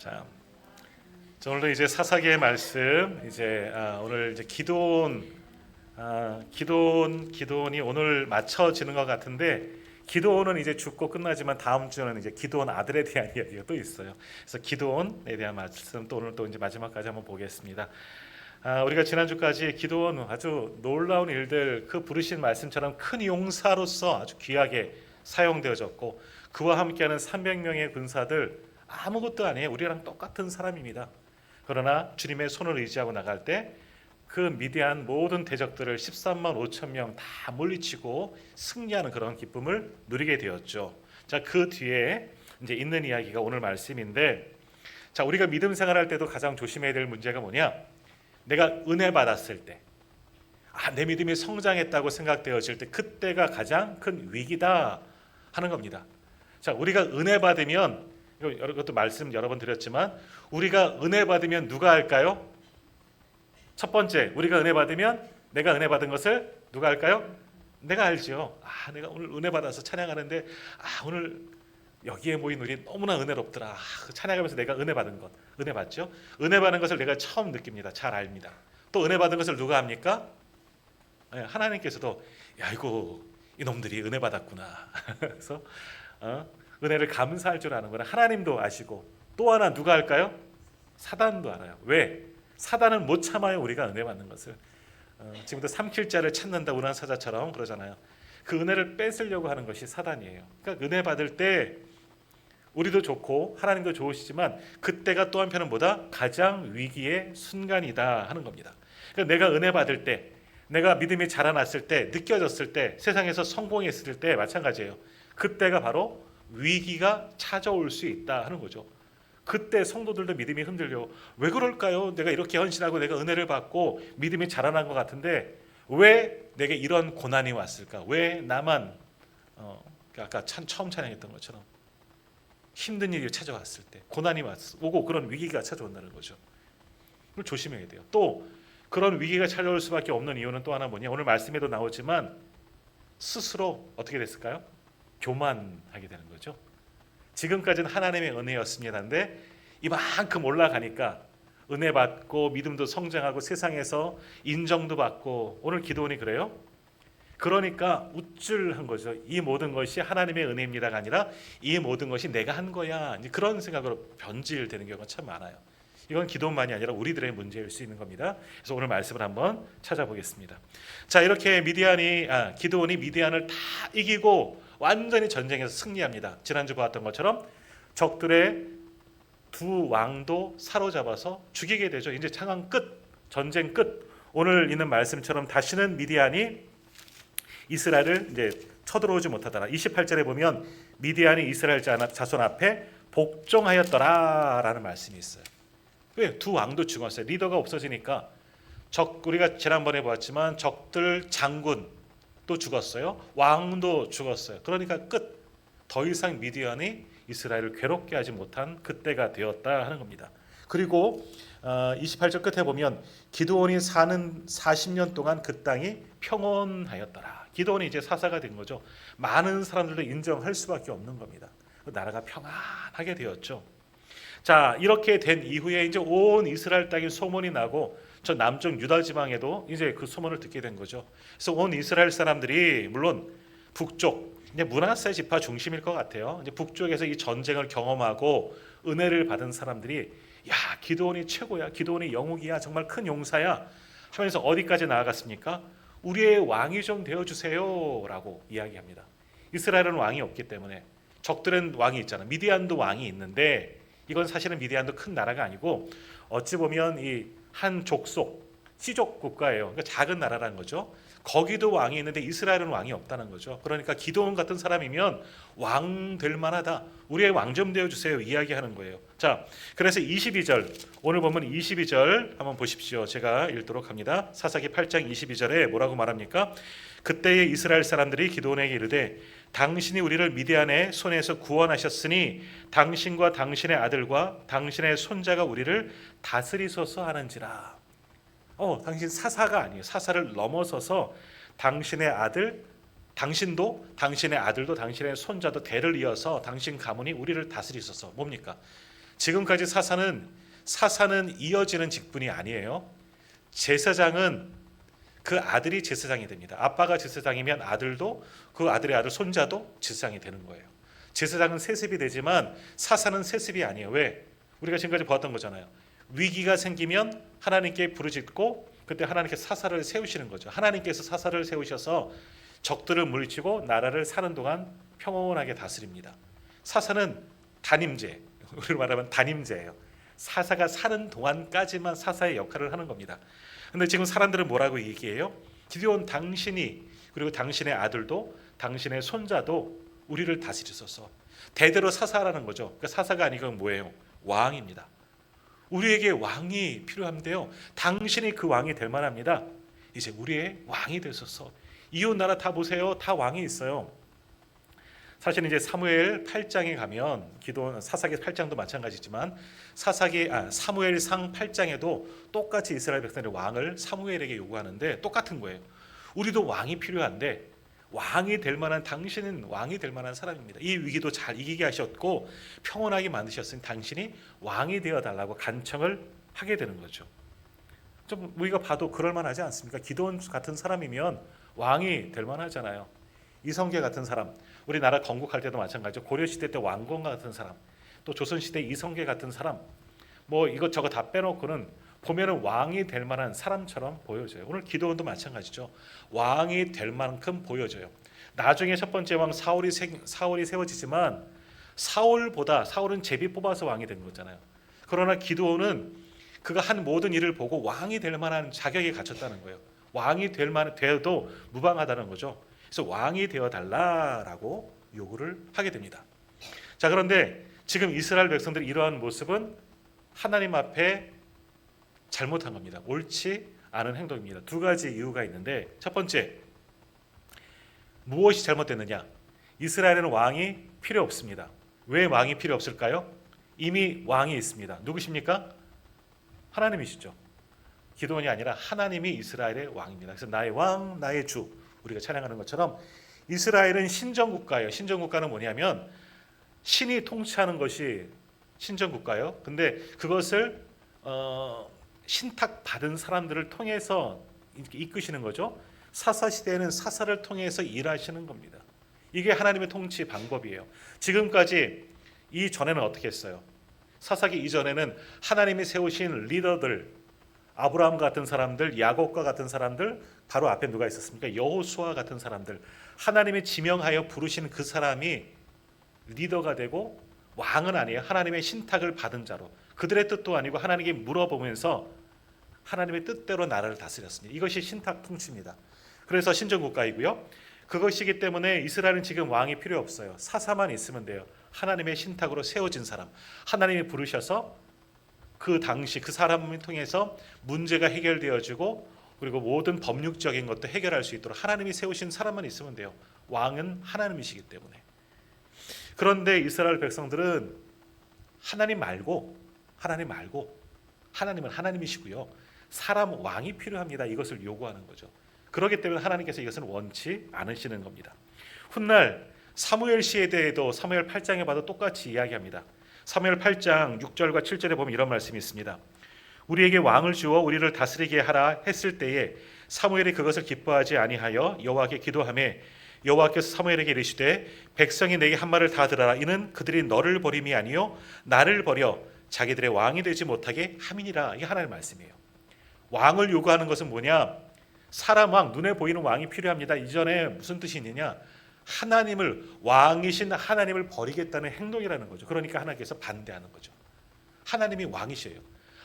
자, 오늘도 이제 사사기의 말씀 오늘 이제 기도온이 오늘 맞춰지는 것 같은데 기도온은 이제 죽고 끝나지만 다음 주는 이제 기도온 아들에 대한 이야기가 또 있어요. 그래서 기도온에 대한 말씀 또 오늘 또 이제 마지막까지 한번 보겠습니다. 우리가 지난주까지 기도온 아주 놀라운 일들 그 부르신 말씀처럼 큰 용사로서 아주 귀하게 사용되어졌고 그와 함께하는 300명의 군사들 아무것도 아니에요. 우리랑 똑같은 사람입니다. 그러나 주님의 손을 의지하고 나갈 때 그 미디안 모든 대적들을 13만 5천 명 다 물리치고 승리하는 그런 기쁨을 누리게 되었죠. 자, 그 뒤에 이제 있는 이야기가 오늘 말씀인데, 자, 우리가 믿음 생활할 때도 가장 조심해야 될 문제가 뭐냐? 내가 은혜 받았을 때, 내 믿음이 성장했다고 생각되어질 때 그때가 가장 큰 위기다 하는 겁니다. 자, 우리가 은혜 받으면 이것도 말씀 여러 번 드렸지만 우리가 은혜 받으면 누가 할까요? 첫 번째, 우리가 은혜 받으면 내가 은혜 받은 것을 누가 할까요? 내가 알죠. 내가 오늘 은혜 받아서 찬양하는데 오늘 여기에 모인 우리 너무나 은혜롭더라. 찬양하면서 내가 은혜 받은 것, 은혜 받죠. 은혜 받는 것을 내가 처음 느낍니다. 잘 압니다. 또 은혜 받은 것을 누가 합니까? 하나님께서도 이거 이놈들이 은혜 받았구나. 그래서 은혜를 감사할 줄 아는 거라 하나님도 아시고 또 하나 누가 할까요? 사단도 알아요. 왜? 사단은 못 참아요. 우리가 은혜 받는 것을. 지금도 삼킬자를 찾는다 우난사자처럼 그러잖아요. 그 은혜를 뺏으려고 하는 것이 사단이에요. 그러니까 은혜 받을 때 우리도 좋고 하나님도 좋으시지만 그때가 또 한편은 뭐다? 가장 위기의 순간이다 하는 겁니다. 그러니까 내가 은혜 받을 때, 내가 믿음이 자라났을 때, 느껴졌을 때, 세상에서 성공했을 때 마찬가지예요. 그때가 바로 위기가 찾아올 수 있다 하는 거죠. 그때 성도들도 믿음이 흔들려. 왜 그럴까요? 내가 이렇게 헌신하고 내가 은혜를 받고 믿음이 자라난 것 같은데 왜 내게 이런 고난이 왔을까? 왜 나만 아까 처음 찬양했던 것처럼 힘든 일이 찾아왔을 때 고난이 오고 그런 위기가 찾아온다는 거죠. 그걸 조심해야 돼요. 또 그런 위기가 찾아올 수밖에 없는 이유는 또 하나 뭐냐? 오늘 말씀에도 나오지만 스스로 어떻게 됐을까요? 교만하게 되는 거죠. 지금까지는 하나님의 은혜였습니다인데 이만큼 올라가니까 은혜 받고 믿음도 성장하고 세상에서 인정도 받고 오늘 기도원이 그래요. 그러니까 우쭐한 거죠. 이 모든 것이 하나님의 은혜입니다가 아니라 이 모든 것이 내가 한 거야. 이제 그런 생각으로 변질되는 경우가 참 많아요. 이건 기도원만이 아니라 우리들의 문제일 수 있는 겁니다. 그래서 오늘 말씀을 한번 찾아보겠습니다. 자, 이렇게 기도원이 미디안을 다 이기고 완전히 전쟁에서 승리합니다. 지난주 보았던 것처럼 적들의 두 왕도 사로잡아서 죽이게 되죠. 이제 상황 끝, 전쟁 끝. 오늘 있는 말씀처럼 다시는 미디안이 이스라엘을 이제 쳐들어오지 못하더라. 28절에 보면 미디안이 이스라엘 자손 앞에 복종하였더라라는 말씀이 있어요. 왜? 두 왕도 죽었어요. 리더가 없어지니까 우리가 지난번에 보았지만 적들 장군 또 죽었어요. 왕도 죽었어요. 그러니까 끝. 더 이상 미디안이 이스라엘을 괴롭게 하지 못한 그때가 되었다 하는 겁니다. 그리고 28절 끝에 보면 기드온이 사는 40년 동안 그 땅이 평온하였더라. 기드온이 이제 사사가 된 거죠. 많은 사람들도 인정할 수밖에 없는 겁니다. 나라가 평안하게 되었죠. 자, 이렇게 된 이후에 이제 온 이스라엘 땅에 소문이 나고 저 남쪽 유다 지방에도 이제 그 소문을 듣게 된 거죠. 그래서 온 이스라엘 사람들이 물론 북쪽 이제 므낫세 지파 중심일 것 같아요. 이제 북쪽에서 이 전쟁을 경험하고 은혜를 받은 사람들이 기드온이 최고야, 기드온이 영웅이야, 정말 큰 용사야 하면서 어디까지 나아갔습니까? 우리의 왕이 좀 되어주세요라고 이야기합니다. 이스라엘은 왕이 없기 때문에 적들은 왕이 있잖아. 미디안도 왕이 있는데 이건 사실은 미디안도 큰 나라가 아니고 어찌 보면 이 한 족속 시족 국가예요. 그러니까 작은 나라라는 거죠. 거기도 왕이 있는데 이스라엘은 왕이 없다는 거죠. 그러니까 기드온 같은 사람이면 왕 될 만하다. 우리의 왕 좀 되어 주세요. 이야기하는 거예요. 자, 그래서 22절 오늘 보면 22절 한번 보십시오. 제가 읽도록 합니다. 사사기 8장 22절에 뭐라고 말합니까? 그때의 이스라엘 사람들이 기드온에게 이르되 당신이 우리를 미디안의 손에서 구원하셨으니 당신과 당신의 아들과 당신의 손자가 우리를 다스리소서 하는지라. 당신 사사가 아니에요. 사사를 넘어서서 당신의 아들, 당신도 당신의 아들도 당신의 손자도 대를 이어서 당신 가문이 우리를 다스리소서. 뭡니까? 지금까지 사사는 이어지는 직분이 아니에요. 제사장은 그 아들이 제사장이 됩니다. 아빠가 제사장이면 아들도 그 아들의 아들 손자도 제사장이 되는 거예요. 제사장은 세습이 되지만 사사는 세습이 아니에요. 왜? 우리가 지금까지 보았던 거잖아요. 위기가 생기면 하나님께 부르짖고 그때 하나님께서 사사를 세우시는 거죠. 하나님께서 사사를 세우셔서 적들을 물리치고 나라를 사는 동안 평온하게 다스립니다. 사사는 단임제, 우리로 말하면 단임제예요. 사사가 사는 동안까지만 사사의 역할을 하는 겁니다. 근데 지금 사람들은 뭐라고 얘기해요? 기드온 당신이 그리고 당신의 아들도 당신의 손자도 우리를 다스리소서. 대대로 사사라는 거죠. 그러니까 사사가 아니고 뭐예요? 왕입니다. 우리에게 왕이 필요한데요. 당신이 그 왕이 될 만합니다. 이제 우리의 왕이 되소서. 이웃 나라 다 보세요. 다 왕이 있어요. 사실 이제 사무엘 8장에 가면 기도원 사사기 8장도 마찬가지지만 사무엘상 8장에도 똑같이 이스라엘 백성들의 왕을 사무엘에게 요구하는데 똑같은 거예요. 우리도 왕이 필요한데 왕이 될 만한 당신은 왕이 될 만한 사람입니다. 이 위기도 잘 이기게 하셨고 평온하게 만드셨으니 당신이 왕이 되어 달라고 간청을 하게 되는 거죠. 좀 우리가 봐도 그럴 만하지 않습니까? 기도원 같은 사람이면 왕이 될 만하잖아요. 이성계 같은 사람, 우리나라 건국할 때도 마찬가지죠. 고려시대 때 왕건 같은 사람, 또 조선시대 이성계 같은 사람, 뭐 이것저것 다 빼놓고는 보면은 왕이 될 만한 사람처럼 보여져요. 오늘 기도원도 마찬가지죠. 왕이 될 만큼 보여져요. 나중에 첫 번째 왕 사울이 세워지지만 사울은 제비 뽑아서 왕이 된 거잖아요. 그러나 기도원은 그가 한 모든 일을 보고 왕이 될 만한 자격에 갖췄다는 거예요. 왕이 되어도 무방하다는 거죠. 그래서 왕이 되어 달라라고 요구를 하게 됩니다. 자, 그런데 지금 이스라엘 백성들이 이러한 모습은 하나님 앞에 잘못한 겁니다. 옳지 않은 행동입니다. 두 가지 이유가 있는데 첫 번째, 무엇이 잘못됐느냐? 이스라엘에는 왕이 필요 없습니다. 왜 왕이 필요 없을까요? 이미 왕이 있습니다. 누구십니까? 하나님이시죠. 기도원이 아니라 하나님이 이스라엘의 왕입니다. 그래서 나의 왕, 나의 주, 우리가 찬양하는 것처럼 이스라엘은 신정국가예요. 신정국가는 뭐냐면 신이 통치하는 것이 신정국가예요. 근데 그것을 신탁 받은 사람들을 통해서 이끄시는 거죠. 사사 시대에는 사사를 통해서 일하시는 겁니다. 이게 하나님의 통치 방법이에요. 지금까지 이전에는 어떻게 했어요? 사사기 이전에는 하나님이 세우신 리더들, 아브라함 같은 사람들, 야곱과 같은 사람들, 바로 앞에 누가 있었습니까? 여호수아 같은 사람들, 하나님이 지명하여 부르신 그 사람이 리더가 되고 왕은 아니에요. 하나님의 신탁을 받은 자로 그들의 뜻도 아니고 하나님께 물어보면서 하나님의 뜻대로 나라를 다스렸습니다. 이것이 신탁 통치입니다. 그래서 신정국가이고요. 그것이기 때문에 이스라엘은 지금 왕이 필요 없어요. 사사만 있으면 돼요. 하나님의 신탁으로 세워진 사람, 하나님이 부르셔서 그 당시 그 사람을 통해서 문제가 해결되어지고 그리고 모든 법률적인 것도 해결할 수 있도록 하나님이 세우신 사람만 있으면 돼요. 왕은 하나님이시기 때문에. 그런데 이스라엘 백성들은 하나님 말고 하나님은 하나님이시고요. 사람 왕이 필요합니다. 이것을 요구하는 거죠. 그렇기 때문에 하나님께서 이것은 원치 않으시는 겁니다. 훗날 사무엘 시대에도 사무엘 8장에 봐도 똑같이 이야기합니다. 사무엘 8장 6절과 7절에 보면 이런 말씀이 있습니다. 우리에게 왕을 주어 우리를 다스리게 하라 했을 때에 사무엘이 그것을 기뻐하지 아니하여 여호와께 기도하며 여호와께서 사무엘에게 이르시되 백성이 내게 한 말을 다 들으라. 이는 그들이 너를 버림이 아니요 나를 버려 자기들의 왕이 되지 못하게 함이니라. 이게 하나님의 말씀이에요. 왕을 요구하는 것은 뭐냐? 사람 왕, 눈에 보이는 왕이 필요합니다. 이전에 무슨 뜻이 있느냐? 하나님을, 왕이신 하나님을 버리겠다는 행동이라는 거죠. 그러니까 하나님께서 반대하는 거죠. 하나님이 왕이셔요.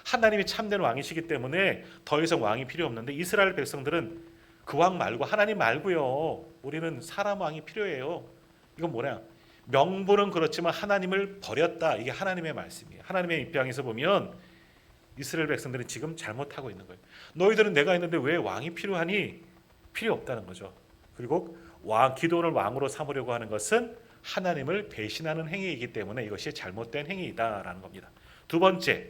하나님이 참된 왕이시기 때문에 더 이상 왕이 필요 없는데 이스라엘 백성들은 그 왕 말고 하나님 말고요. 우리는 사람 왕이 필요해요. 이건 뭐냐? 명분은 그렇지만 하나님을 버렸다. 이게 하나님의 말씀이에요. 하나님의 입장에서 보면 이스라엘 백성들은 지금 잘못하고 있는 거예요. 너희들은 내가 있는데 왜 왕이 필요하니? 필요 없다는 거죠. 그리고 기도원을 왕으로 삼으려고 하는 것은 하나님을 배신하는 행위이기 때문에 이것이 잘못된 행위이다라는 겁니다. 두 번째,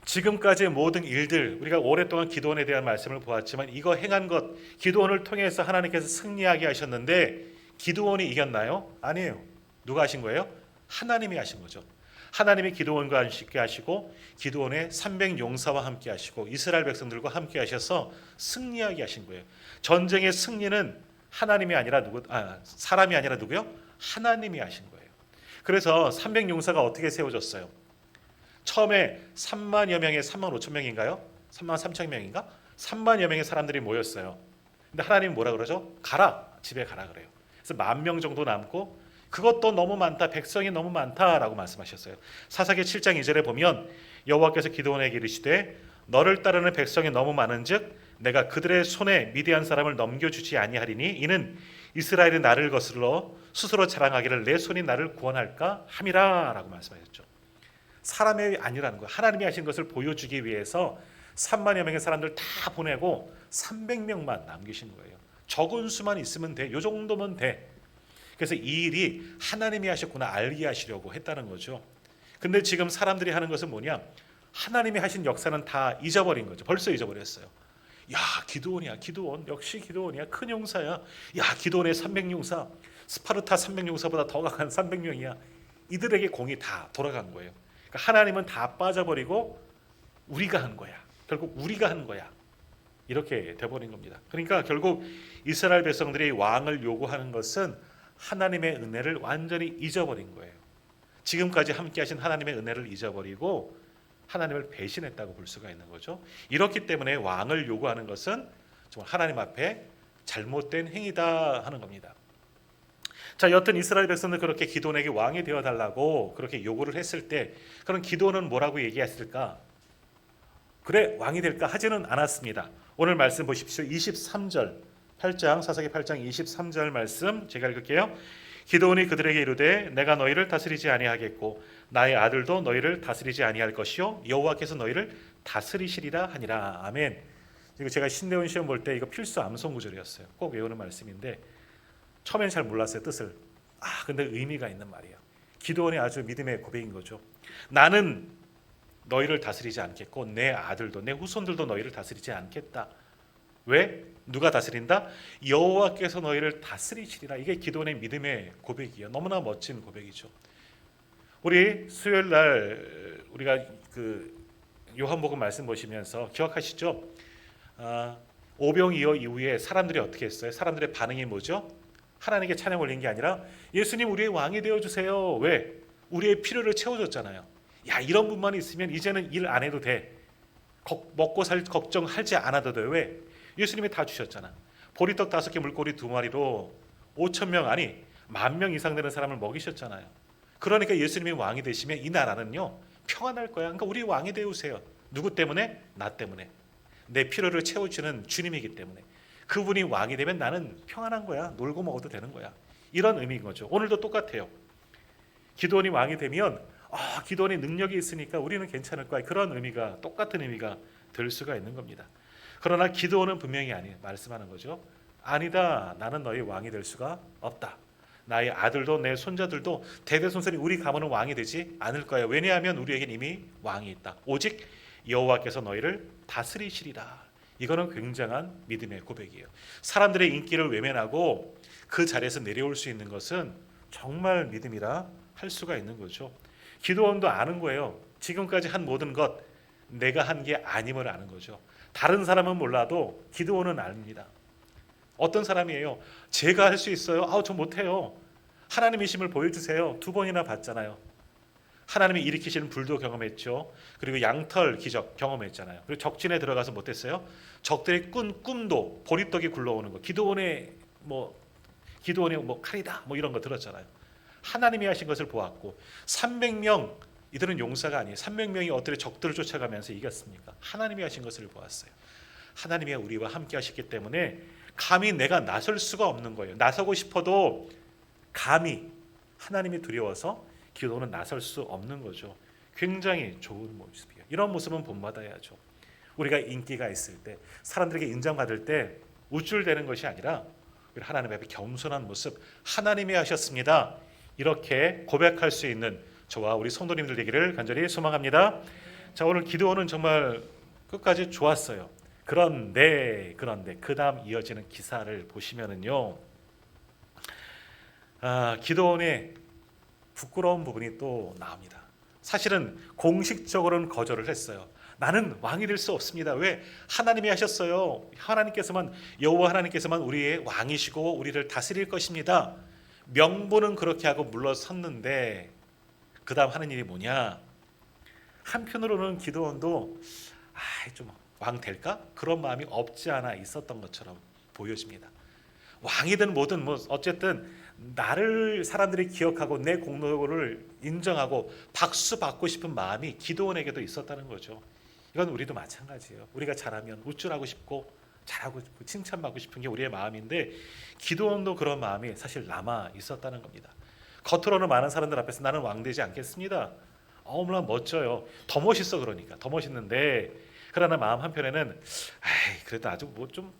지금까지의 모든 일들, 우리가 오랫동안 기도원에 대한 말씀을 보았지만 이거 행한 것, 기도원을 통해서 하나님께서 승리하게 하셨는데 기도원이 이겼나요? 아니에요. 누가 하신 거예요? 하나님이 하신 거죠. 하나님이 기드온과 함께 하시고 기드온의 300용사와 함께 하시고 이스라엘 백성들과 함께 하셔서 승리하게 하신 거예요. 전쟁의 승리는 하나님이 아니라 사람이 아니라 누구요? 하나님이 하신 거예요. 그래서 300용사가 어떻게 세워졌어요? 처음에 3만여 명의 3만 5천 명인가요? 3만 3천 명인가? 3만여 명의 사람들이 모였어요. 근데 하나님이 뭐라 그러죠? 가라, 집에 가라 그래요. 그래서 10,000명 정도 남고 그것도 너무 많다, 백성이 너무 많다라고 말씀하셨어요. 사사기 7장 2절에 보면 여호와께서 기드온에게 이르시되 너를 따르는 백성이 너무 많은즉 내가 그들의 손에 미디안 사람을 넘겨주지 아니하리니 이는 이스라엘이 나를 거슬러 스스로 자랑하기를 내 손이 나를 구원할까 함이라라고 말씀하셨죠. 사람이 아니라는 거예요. 하나님이 하신 것을 보여주기 위해서 3만여 명의 사람들 다 보내고 300명만 남기신 거예요. 적은 수만 있으면 돼. 요 정도면 돼. 그래서 이 일이 하나님이 하셨구나 알게 하시려고 했다는 거죠. 근데 지금 사람들이 하는 것은 뭐냐? 하나님이 하신 역사는 다 잊어버린 거죠. 벌써 잊어버렸어요. 야, 기드온이야. 기드온. 역시 기드온이야. 큰 용사야. 야, 기드온의 300용사. 스파르타 300용사보다 더 강한 300명이야. 이들에게 공이 다 돌아간 거예요. 그러니까 하나님은 다 빠져버리고 우리가 한 거야. 결국 우리가 한 거야. 이렇게 돼버린 겁니다. 그러니까 결국 이스라엘 백성들이 왕을 요구하는 것은 하나님의 은혜를 완전히 잊어버린 거예요. 지금까지 함께 하신 하나님의 은혜를 잊어버리고 하나님을 배신했다고 볼 수가 있는 거죠. 이렇기 때문에 왕을 요구하는 것은 정말 하나님 앞에 잘못된 행위다 하는 겁니다. 자, 여튼 이스라엘 백성들 그렇게 기드온에게 왕이 되어 달라고 그렇게 요구를 했을 때 그럼 기드온은 뭐라고 얘기했을까? 그래, 왕이 될까 하지는 않았습니다. 오늘 말씀 보십시오. 23절 8장 사사기 8장 23절 말씀 제가 읽을게요. 기드온이 그들에게 이르되 내가 너희를 다스리지 아니하겠고 나의 아들도 너희를 다스리지 아니할 것이요 여호와께서 너희를 다스리시리라 하니라. 아멘. 이거 제가 신대원 시험 볼 때 이거 필수 암송 구절이었어요. 꼭 외우는 말씀인데 처음엔 잘 몰랐어요, 뜻을. 근데 의미가 있는 말이에요. 기드온의 아주 믿음의 고백인 거죠. 나는 너희를 다스리지 않겠고 내 아들도 내 후손들도 너희를 다스리지 않겠다. 왜? 누가 다스린다? 여호와께서 너희를 다스리시리라. 이게 기드온의 믿음의 고백이에요. 너무나 멋진 고백이죠. 우리 수요일 날 우리가 그 요한복음 말씀 보시면서 기억하시죠? 오병이어 이후에 사람들이 어떻게 했어요? 사람들의 반응이 뭐죠? 하나님께 찬양 올린 게 아니라 예수님 우리의 왕이 되어주세요. 왜? 우리의 필요를 채워줬잖아요. 야, 이런 분만 있으면 이제는 일 안 해도 돼. 먹고 살 걱정하지 않아도 돼. 왜? 예수님이 다 주셨잖아. 보리떡 5개 물고기 2마리로 5,000명 아니 10,000명 이상 되는 사람을 먹이셨잖아요. 그러니까 예수님이 왕이 되시면 이 나라는요 평안할 거야. 그러니까 우리 왕이 되우세요. 누구 때문에? 나 때문에. 내 필요를 채워주는 주님이기 때문에. 그분이 왕이 되면 나는 평안한 거야. 놀고 먹어도 되는 거야. 이런 의미인 거죠. 오늘도 똑같아요. 기드온이 왕이 되면 기드온이 능력이 있으니까 우리는 괜찮을 거야. 그런 의미가 똑같은 의미가 될 수가 있는 겁니다. 그러나 기드온은 분명히 말씀하는 거죠. 아니다. 나는 너희 왕이 될 수가 없다. 나의 아들도 내 손자들도 대대손손이 우리 가문은 왕이 되지 않을 거야. 왜냐하면 우리에겐 이미 왕이 있다. 오직 여호와께서 너희를 다스리시리라. 이거는 굉장한 믿음의 고백이에요. 사람들의 인기를 외면하고 그 자리에서 내려올 수 있는 것은 정말 믿음이라 할 수가 있는 거죠. 기드온도 아는 거예요. 지금까지 한 모든 것 내가 한 게 아님을 아는 거죠. 다른 사람은 몰라도 기드온은 압니다. 어떤 사람이에요? 제가 할 수 있어요? 저 못해요. 하나님이심을 보여주세요. 2번이나 봤잖아요. 하나님이 일으키시는 불도 경험했죠. 그리고 양털 기적 경험했잖아요. 그리고 적진에 들어가서 못했어요? 적들의 꿈도 보리떡이 굴러오는 거. 기드온의 칼이다 이런 거 들었잖아요. 하나님이 하신 것을 보았고 300명 이들은 용사가 아니에요. 300명이 어떻게 적들을 쫓아가면서 이겼습니까? 하나님이 하신 것을 보았어요. 하나님이 우리와 함께 하셨기 때문에 감히 내가 나설 수가 없는 거예요. 나서고 싶어도 감히 하나님이 두려워서 기도는 나설 수 없는 거죠. 굉장히 좋은 모습이에요. 이런 모습은 본받아야죠. 우리가 인기가 있을 때 사람들에게 인정받을 때 우쭐대는 것이 아니라 하나님 앞에 겸손한 모습 하나님이 하셨습니다. 이렇게 고백할 수 있는 저와 우리 성도님들 되기를 간절히 소망합니다. 자, 오늘 기도는 정말 끝까지 좋았어요. 그런데 그 다음 이어지는 기사를 보시면은요, 기도원의 부끄러운 부분이 또 나옵니다. 사실은 공식적으로는 거절을 했어요. 나는 왕이 될 수 없습니다. 왜? 하나님이 하셨어요. 하나님께서만, 여호와 하나님께서만 우리의 왕이시고 우리를 다스릴 것입니다. 명분은 그렇게 하고 물러섰는데 그 다음 하는 일이 뭐냐? 한편으로는 기드온도 좀 왕 될까? 그런 마음이 없지 않아 있었던 것처럼 보여집니다. 왕이든 뭐든 어쨌든 나를 사람들이 기억하고 내 공로를 인정하고 박수 받고 싶은 마음이 기드온에게도 있었다는 거죠. 이건 우리도 마찬가지예요. 우리가 잘하면 우쭐하고 싶고 잘하고 싶고 칭찬받고 싶은 게 우리의 마음인데 기드온도 그런 마음이 사실 남아 있었다는 겁니다. 겉으로는 많은 사람들 앞에서 나는 왕 되지 않겠습니다. 얼마나 멋져요. 더 멋있어. 그러니까 더 멋있는데, 그러나 마음 한편에는 그래도 아주 좀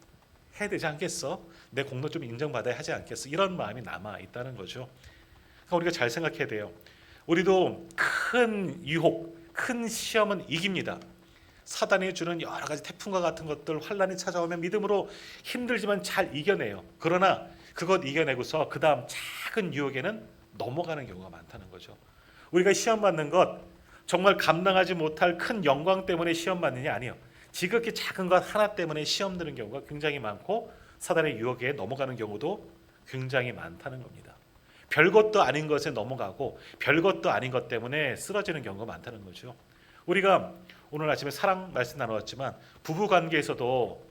해야 되지 않겠어? 내 공로 좀 인정받아야 하지 않겠어? 이런 마음이 남아 있다는 거죠. 그러니까 우리가 잘 생각해야 돼요. 우리도 큰 유혹, 큰 시험은 이깁니다. 사단이 주는 여러 가지 태풍과 같은 것들, 환란이 찾아오면 믿음으로 힘들지만 잘 이겨내요. 그러나 그것 이겨내고서 그 다음 작은 유혹에는 넘어가는 경우가 많다는 거죠. 우리가 시험 받는 것 정말 감당하지 못할 큰 영광 때문에 시험 받느냐? 아니요. 지극히 작은 것 하나 때문에 시험 드는 경우가 굉장히 많고 사단의 유혹에 넘어가는 경우도 굉장히 많다는 겁니다. 별것도 아닌 것에 넘어가고 별것도 아닌 것 때문에 쓰러지는 경우가 많다는 거죠. 우리가 오늘 아침에 사랑 말씀 나누었지만 부부 관계에서도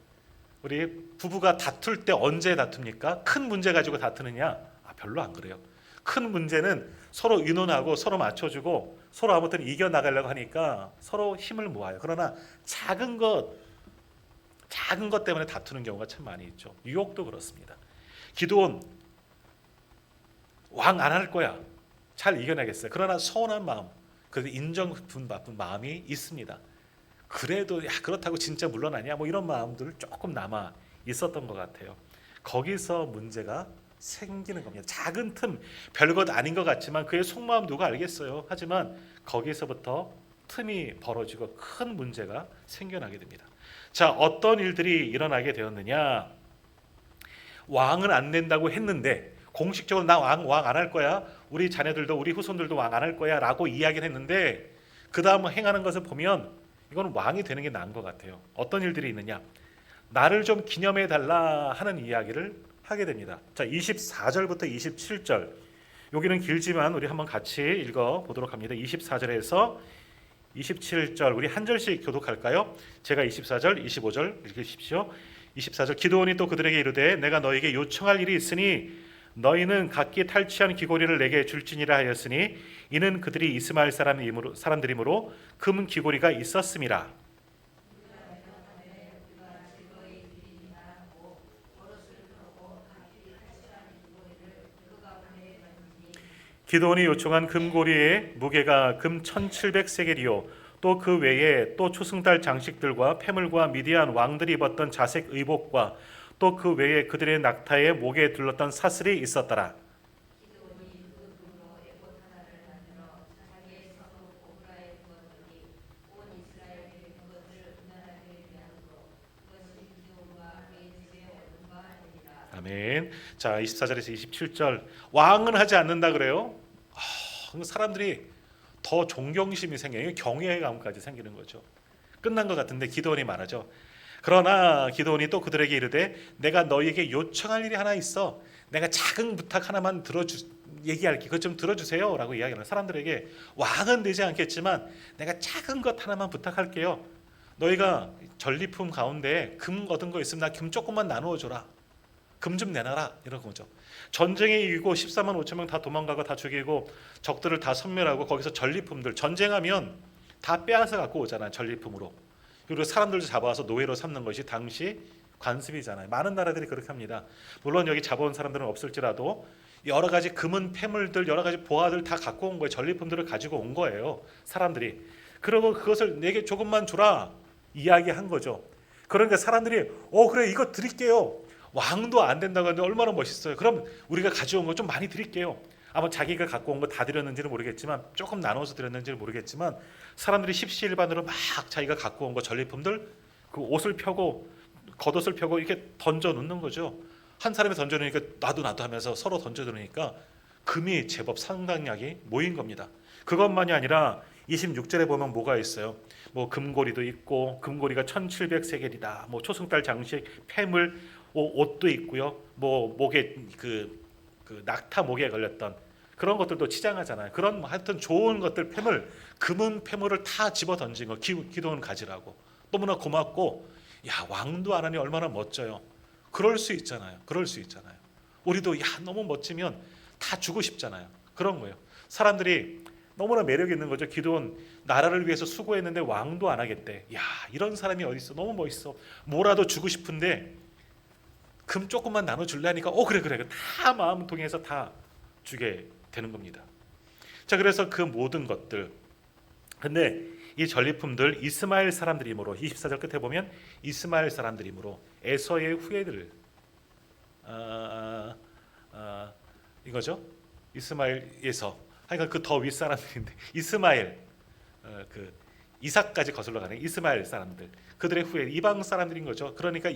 우리 부부가 다툴 때 언제 다툽니까? 큰 문제 가지고 다투느냐? 별로 안 그래요. 큰 문제는 서로 의논하고 서로 맞춰주고 서로 아무튼 이겨나가려고 하니까 서로 힘을 모아요. 그러나 작은 것 때문에 다투는 경우가 참 많이 있죠. 유혹도 그렇습니다. 기드온 왕 안 할 거야. 잘 이겨내겠어요. 그러나 서운한 마음, 그래도 인정받은 마음이 있습니다. 그래도 그렇다고 진짜 물러나냐? 이런 마음들 조금 남아 있었던 것 같아요. 거기서 문제가 생기는 겁니다. 작은 틈, 별것 아닌 것 같지만 그의 속마음 누가 알겠어요. 하지만 거기서부터 틈이 벌어지고 큰 문제가 생겨나게 됩니다. 자, 어떤 일들이 일어나게 되었느냐? 왕은 안 된다고 했는데 공식적으로 나 왕 안 할 거야. 우리 자녀들도 우리 후손들도 왕 안 할 거야라고 이야기를 했는데 그 다음 행하는 것을 보면 이거는 왕이 되는 게 나은 것 같아요. 어떤 일들이 있느냐? 나를 좀 기념해 달라 하는 이야기를 하게 됩니다. 자, 24절부터 27절. 여기는 길지만 우리 한번 같이 읽어 보도록 합니다. 24절에서 27절 우리 한 절씩 교독할까요? 제가 24절, 25절 읽으십시오. 24절 기드온이 또 그들에게 이르되 내가 너에게 요청할 일이 있으니 너희는 각기 탈취한 귀고리를 내게 줄지니라 하였으니 이는 그들이 이스마엘 사람들이므로 금 귀고리가 있었음이라. 기드온이 요청한 금고리의 무게가 금 1700세겔이요 또 그 외에 또 초승달 장식들과 패물과 미디안 왕들이 입었던 자색 의복과 또 그 외에 그들의 낙타의 목에 둘렀던 사슬이 있었더라. 아멘. 자, 24절에서 27절 왕은 하지 않는다 그래요. 사람들이 더 존경심이 생겨요. 경외감까지 생기는 거죠. 끝난 것 같은데 기드온이 말하죠. 그러나 기드온이 또 그들에게 이르되 내가 너희에게 요청할 일이 하나 있어. 내가 작은 부탁 하나만 얘기할게. 그것 좀 들어주세요 라고 이야기하는 사람들에게 왕은 되지 않겠지만 내가 작은 것 하나만 부탁할게요. 너희가 전리품 가운데 금 얻은 거 있으면 나 금 조금만 나누어 줘라. 금 좀 내놔라 이런 거죠. 전쟁에 이기고 14만 5천 명 다 도망가고 다 죽이고 적들을 다 섬멸하고 거기서 전리품들 전쟁하면 다 빼앗아 갖고 오잖아요. 전리품으로. 그리고 사람들도 잡아와서 노예로 삼는 것이 당시 관습이잖아요. 많은 나라들이 그렇게 합니다. 물론 여기 잡아온 사람들은 없을지라도 여러 가지 금은 패물들 여러 가지 보화들 다 갖고 온 거예요. 전리품들을 가지고 온 거예요. 사람들이. 그리고 그것을 내게 조금만 주라 이야기한 거죠. 그러니까 사람들이 그래 이거 드릴게요. 왕도 안 된다고 하는데 얼마나 멋있어요. 그럼 우리가 가져온 거 좀 많이 드릴게요. 아마 자기가 갖고 온 거 다 드렸는지는 모르겠지만 조금 나눠서 드렸는지는 모르겠지만 사람들이 십시일반으로 막 자기가 갖고 온 거 전리품들 그 옷을 펴고 겉옷을 펴고 이렇게 던져 놓는 거죠. 한 사람이 던져 놓으니까 나도 하면서 서로 던져 놓으니까 금이 제법 상당량이 모인 겁니다. 그것만이 아니라 26절에 보면 뭐가 있어요? 뭐 금고리도 있고 금고리가 1700세겔이다. 뭐 초승달 장식, 폐물, 옷도 있고요. 뭐 목에 그 낙타 목에 걸렸던 그런 것들도 치장하잖아요. 그런 하여튼 좋은 것들 폐물, 금은 폐물을 다 집어 던진 거 기도원 가지라고. 너무나 고맙고 야 왕도 안 하니 얼마나 멋져요. 그럴 수 있잖아요. 그럴 수 있잖아요. 우리도 야 너무 멋지면 다 주고 싶잖아요. 그런 거예요. 사람들이 너무나 매력 있는 거죠. 기도원 나라를 위해서 수고했는데 왕도 안 하겠대. 야 이런 사람이 어디 있어? 너무 멋있어. 뭐라도 주고 싶은데 금 조금만 나눠줄래 하니까 그래 다 마음 통해서 다 주게 되는 겁니다. 자 그래서 그 모든 것들 근데 이 전리품들 이스마엘 사람들이므로 24절 끝에 보면 이스마엘 사람들이므로 에서의 후예들 이거죠. 이스마엘에서 하여간 그 더 윗사람들인데 이스마엘 그 이삭까지 거슬러 가는 이스마엘 사람들 그들의 후예 이방 사람들인 거죠. 그러니까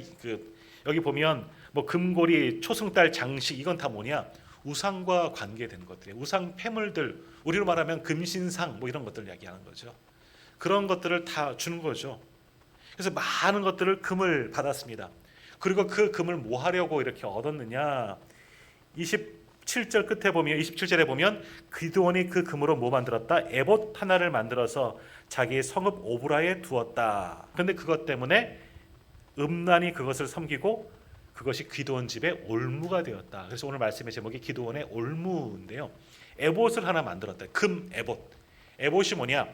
여기 보면 뭐 금고리 초승달 장식 이건 다 뭐냐 우상과 관계된 것들이에요. 우상 폐물들 우리로 말하면 금신상 뭐 이런 것들 이야기하는 거죠. 그런 것들을 다 주는 거죠. 그래서 많은 것들을 금을 받았습니다. 그리고 그 금을 뭐 하려고 이렇게 얻었느냐 27절 끝에 보면 27절에 보면 기드온이 그 금으로 뭐 만들었다? 에봇 하나를 만들어서 자기의 성읍 오브라에 두었다. 그런데 그것 때문에 음란이 그것을 섬기고 그것이 기드온 집의 올무가 되었다. 그래서 오늘 말씀의 제목이 기드온의 올무인데요. 에봇을 하나 만들었다. 금 에봇. 에봇이 뭐냐?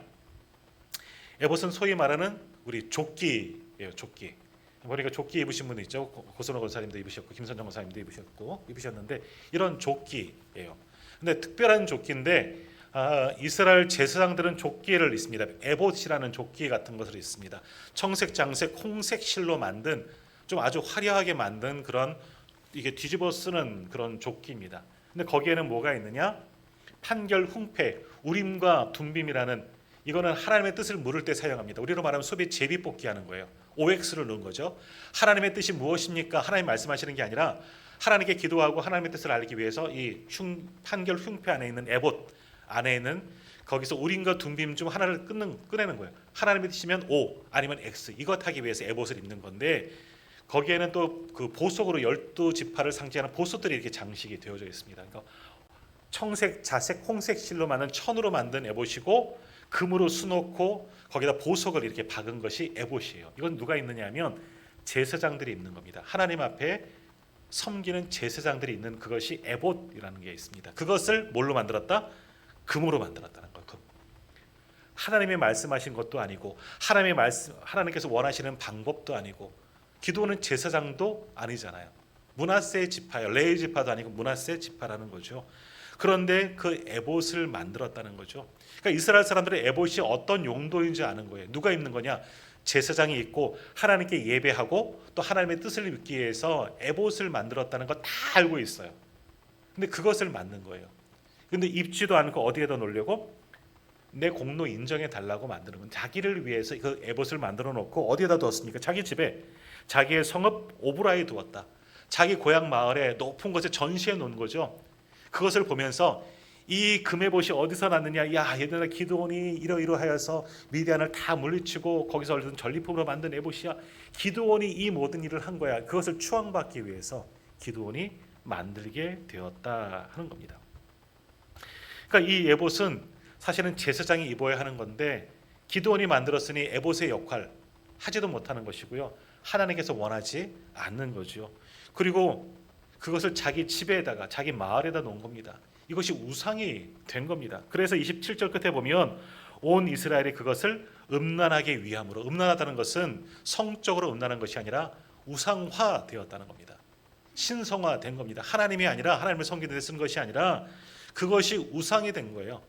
에봇은 소위 말하는 우리 조끼예요. 조끼. 보니까 조끼 입으신 분도 있죠. 고선호 권사님도 입으셨고 김선정 권사님도 입으셨는데 이런 조끼예요. 근데 특별한 조끼인데 이스라엘 제사장들은 조끼를 입습니다. 에봇이라는 조끼 같은 것을 입습니다. 청색, 장색, 홍색 실로 만든 좀 아주 화려하게 만든 그런 이게 뒤집어 쓰는 그런 조끼입니다. 근데 거기에는 뭐가 있느냐? 판결, 흉패, 우림과 둠빔이라는 이거는 하나님의 뜻을 물을 때 사용합니다. 우리로 말하면 소비 제비 뽑기 하는 거예요. OX를 넣은 거죠. 하나님의 뜻이 무엇입니까? 하나님 말씀하시는 게 아니라 하나님께 기도하고 하나님의 뜻을 알기 위해서 이 판결 흉패 안에 있는 에봇 안에 있는 거기서 우림과 둠빔 중 하나를 꺼내는 거예요. 하나님의 뜻이면 O 아니면 X 이것 하기 위해서 에봇을 입는 건데 거기에는 또 그 보석으로 12지파를 상징하는 보석들이 이렇게 장식이 되어져 있습니다. 그러니까 청색, 자색, 홍색 실로 만든 천으로 만든 에봇이고 금으로 수놓고 거기다 보석을 이렇게 박은 것이 에봇이에요. 이건 누가 입느냐 하면 제사장들이 입는 겁니다. 하나님 앞에 섬기는 제사장들이 있는 그것이 에봇이라는 게 있습니다. 그것을 뭘로 만들었다? 금으로 만들었다는 거. 금. 하나님이 말씀하신 것도 아니고 하나님께서 원하시는 방법도 아니고 기도는 제사장도 아니잖아요. 므낫세 지파요. 레위 지파도 아니고 므낫세 지파라는 거죠. 그런데 그 에봇을 만들었다는 거죠. 그러니까 이스라엘 사람들의 에봇이 어떤 용도인지 아는 거예요. 누가 입는 거냐? 제사장이 있고 하나님께 예배하고 또 하나님의 뜻을 믿기 위해서 에봇을 만들었다는 거 다 알고 있어요. 근데 그것을 만든 거예요. 근데 입지도 않고 어디에다 놓으려고? 내 공로 인정해 달라고 만드는 건 자기를 위해서 그 에봇을 만들어 놓고 어디에다 두었습니까? 자기 집에 자기의 성읍 오브라에 두었다. 자기 고향 마을에 높은 곳에 전시해 놓은 거죠. 그것을 보면서 이 금에봇이 어디서 났느냐? 야, 옛날에 기드온이 이러이러하여서 미디안을 다 물리치고 거기서 얻은 전리품으로 만든 에봇이야. 기드온이 이 모든 일을 한 거야. 그것을 추앙받기 위해서 기드온이 만들게 되었다 하는 겁니다. 그러니까 이 에봇은 사실은 제사장이 입어야 하는 건데 기드온이 만들었으니 에봇의 역할 하지도 못하는 것이고요. 하나님께서 원하지 않는 거죠. 그리고 그것을 자기 집에다가 자기 마을에다 놓은 겁니다. 이것이 우상이 된 겁니다. 그래서 27절 끝에 보면 온 이스라엘이 그것을 음란하게 위함으로 음란하다는 것은 성적으로 음란한 것이 아니라 우상화되었다는 겁니다. 신성화된 겁니다. 하나님이 아니라 하나님을 섬기는 데 쓴 것이 아니라 그것이 우상이 된 거예요.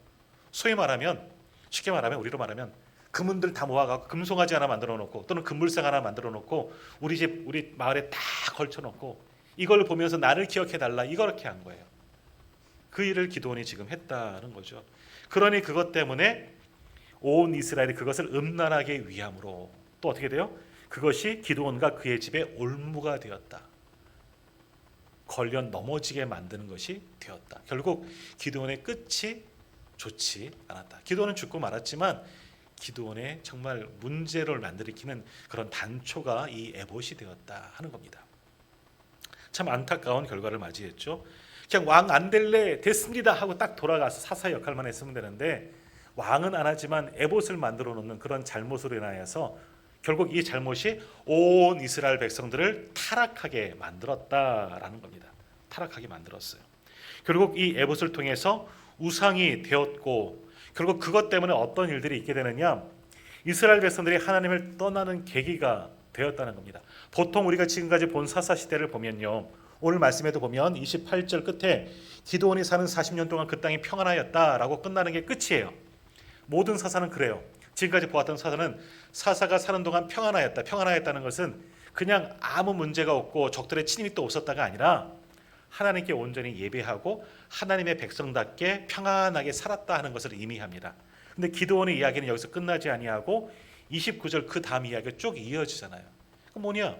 소위 말하면 쉽게 말하면 우리로 말하면 금은들 다 모아갖고 금송아지 하나 만들어 놓고 또는 금물상 하나 만들어 놓고 우리 집 우리 마을에 다 걸쳐 놓고 이걸 보면서 나를 기억해 달라 이렇게 한 거예요. 그 일을 기드온이 지금 했다는 거죠. 그러니 그것 때문에 온 이스라엘이 그것을 음란하게 위함으로 또 어떻게 돼요? 그것이 기드온과 그의 집에 올무가 되었다. 걸려 넘어지게 만드는 것이 되었다. 결국 기드온의 끝이 좋지 않았다. 기드온은 죽고 말았지만 기드온의 정말 문제를 만들어키는 그런 단초가 이 에봇이 되었다 하는 겁니다. 참 안타까운 결과를 맞이했죠. 그냥 왕 안 될래 됐습니다 하고 딱 돌아가서 사사 역할만 했으면 되는데 왕은 안 하지만 에봇을 만들어 놓는 그런 잘못으로 인하여서 결국 이 잘못이 온 이스라엘 백성들을 타락하게 만들었다라는 겁니다. 타락하게 만들었어요. 결국 이 에봇을 통해서 우상이 되었고 결국 그것 때문에 어떤 일들이 있게 되느냐, 이스라엘 백성들이 하나님을 떠나는 계기가 되었다는 겁니다. 보통 우리가 지금까지 본 사사 시대를 보면요, 오늘 말씀에도 보면 28절 끝에 기드온이 사는 40년 동안 그 땅이 평안하였다라고 끝나는 게 끝이에요. 모든 사사는 그래요. 지금까지 보았던 사사는 사사가 사는 동안 평안하였다. 평안하였다는 것은 그냥 아무 문제가 없고 적들의 침입이 또 없었다가 아니라 하나님께 온전히 예배하고 하나님의 백성답게 평안하게 살았다 하는 것을 의미합니다. 근데 기드온의 이야기는 여기서 끝나지 아니하고 29절 그 다음 이야기가 쭉 이어지잖아요. 그 뭐냐?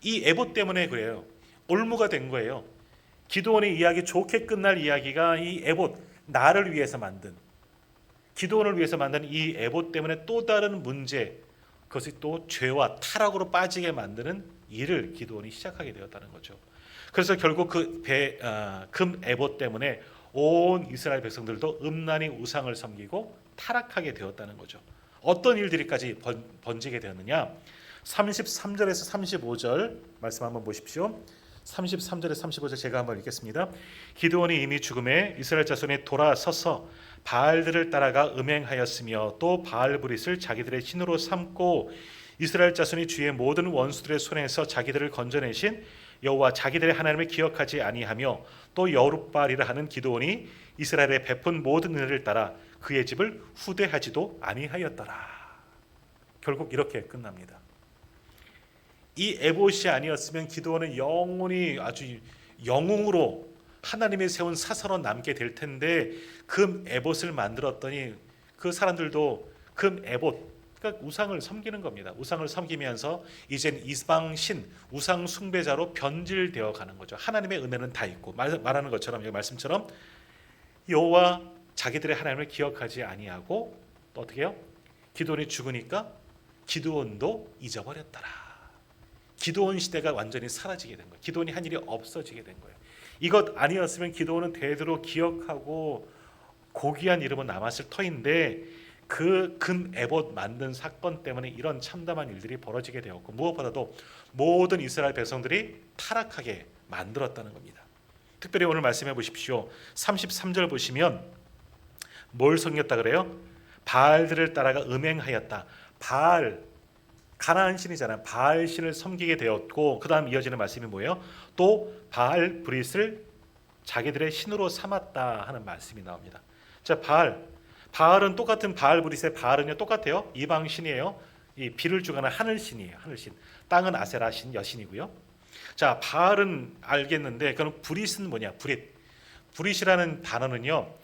이 에봇 때문에 그래요. 올무가 된 거예요. 기드온의 이야기 좋게 끝날 이야기가 이 에봇, 나를 위해서 만든, 기드온을 위해서 만든 이 에봇 때문에 또 다른 문제, 그것이 또 죄와 타락으로 빠지게 만드는 일을 기드온이 시작하게 되었다는 거죠. 그래서 결국 금 에봇 때문에 온 이스라엘 백성들도 음란히 우상을 섬기고 타락하게 되었다는 거죠. 어떤 일들이까지 번지게 되었느냐? 33절에서 35절 말씀 한번 보십시오. 33절에서 35절 제가 한번 읽겠습니다. 기드온이 이미 죽음에 이스라엘 자손이 돌아서서 바알들을 따라가 음행하였으며 또 바알브릿을 자기들의 신으로 삼고 이스라엘 자손이 주의 모든 원수들의 손에서 자기들을 건져내신 여호와 자기들의 하나님을 기억하지 아니하며 또 여룻바알이라 하는 기드온이 이스라엘에 베푼 모든 은혜를 따라 그의 집을 후대하지도 아니하였더라. 결국 이렇게 끝납니다. 이 에봇이 아니었으면 기드온은 영원히 아주 영웅으로 하나님이 세운 사사로 남게 될 텐데 금 에봇을 만들었더니 그 사람들도 금 에봇, 그러니까 우상을 섬기는 겁니다. 우상을 섬기면서 이젠 이방신 우상 숭배자로 변질되어 가는 거죠. 하나님의 은혜는 다 있고 말하는 것처럼 여기 말씀처럼 여호와 자기들의 하나님을 기억하지 아니하고 또 어떻게 해요? 기드온이 죽으니까 기드온도 잊어버렸더라. 기드온 시대가 완전히 사라지게 된 거예요. 기드온이 한 일이 없어지게 된 거예요. 이것 아니었으면 기드온은 대대로 기억하고 고귀한 이름은 남았을 터인데 그 금 에봇 만든 사건 때문에 이런 참담한 일들이 벌어지게 되었고 무엇보다도 모든 이스라엘 백성들이 타락하게 만들었다는 겁니다. 특별히 오늘 말씀해 보십시오. 33절 보시면 뭘 섬겼다 그래요? 바알들을 따라가 음행하였다. 바알, 가나안 신이잖아요. 바알 신을 섬기게 되었고 그 다음 이어지는 말씀이 뭐예요? 또 바알 브릿을 자기들의 신으로 삼았다 하는 말씀이 나옵니다. 자, 바알은 똑같은 바알 브릿의 바알은요 똑같아요. 이방 신이에요. 이 비를 주관하는 하늘 신이에요. 하늘 신. 땅은 아세라 신 여신이고요. 자, 바알은 알겠는데 그럼 브릿은 뭐냐? 브릿이라는 단어는요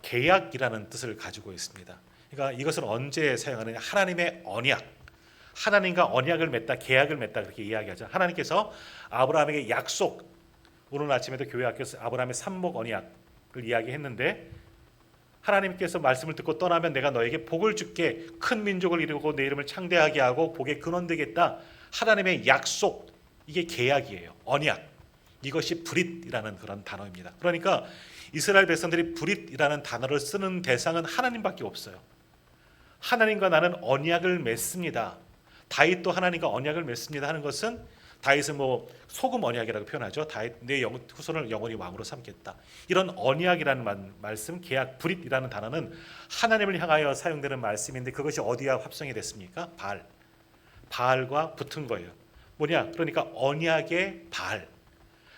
계약이라는 뜻을 가지고 있습니다. 그러니까 이것을 언제 사용하느냐? 하나님의 언약, 하나님과 언약을 맺다, 계약을 맺다 그렇게 이야기하죠. 하나님께서 아브라함에게 약속, 오늘 아침에도 교회 학교에서 아브라함의 삼목 언약을 이야기했는데 하나님께서 말씀을 듣고 떠나면 내가 너에게 복을 줄게, 큰 민족을 이루고 내 이름을 창대하게 하고 복의 근원 되겠다. 하나님의 약속, 이게 계약이에요. 언약. 이것이 브릿이라는 그런 단어입니다. 그러니까 이스라엘 백성들이 브릿이라는 단어를 쓰는 대상은 하나님밖에 없어요. 하나님과 나는 언약을 맺습니다. 다윗도 하나님과 언약을 맺습니다 하는 것은 다윗은 뭐 소금 언약이라고 표현하죠. 다윗 내 후손을 영원히 왕으로 삼겠다. 이런 언약이라는 말씀, 계약, 브릿이라는 단어는 하나님을 향하여 사용되는 말씀인데 그것이 어디와 합성이 됐습니까? 바알과 붙은 거예요. 뭐냐? 그러니까 언약의 바알.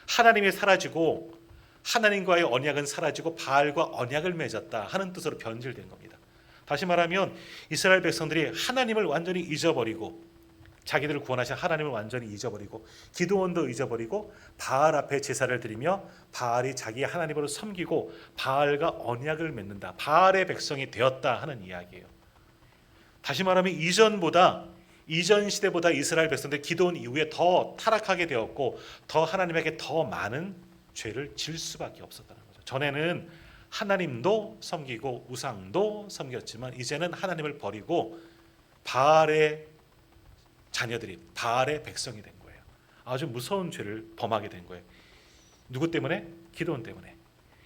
하나님이 사라지고 하나님과의 언약은 사라지고 바알과 언약을 맺었다 하는 뜻으로 변질된 겁니다. 다시 말하면 이스라엘 백성들이 하나님을 완전히 잊어버리고 자기들을 구원하신 하나님을 완전히 잊어버리고 기드온도 잊어버리고 바알 앞에 제사를 드리며 바알이 자기 하나님으로 섬기고 바알과 언약을 맺는다. 바알의 백성이 되었다 하는 이야기예요. 다시 말하면 이전 시대보다 이스라엘 백성들 기드온 이후에 더 타락하게 되었고 더 하나님에게 더 많은 죄를 질 수밖에 없었다는 거죠. 전에는 하나님도 섬기고 우상도 섬겼지만 이제는 하나님을 버리고 바알의 자녀들이, 바알의 백성이 된 거예요. 아주 무서운 죄를 범하게 된 거예요. 누구 때문에? 기드온 때문에.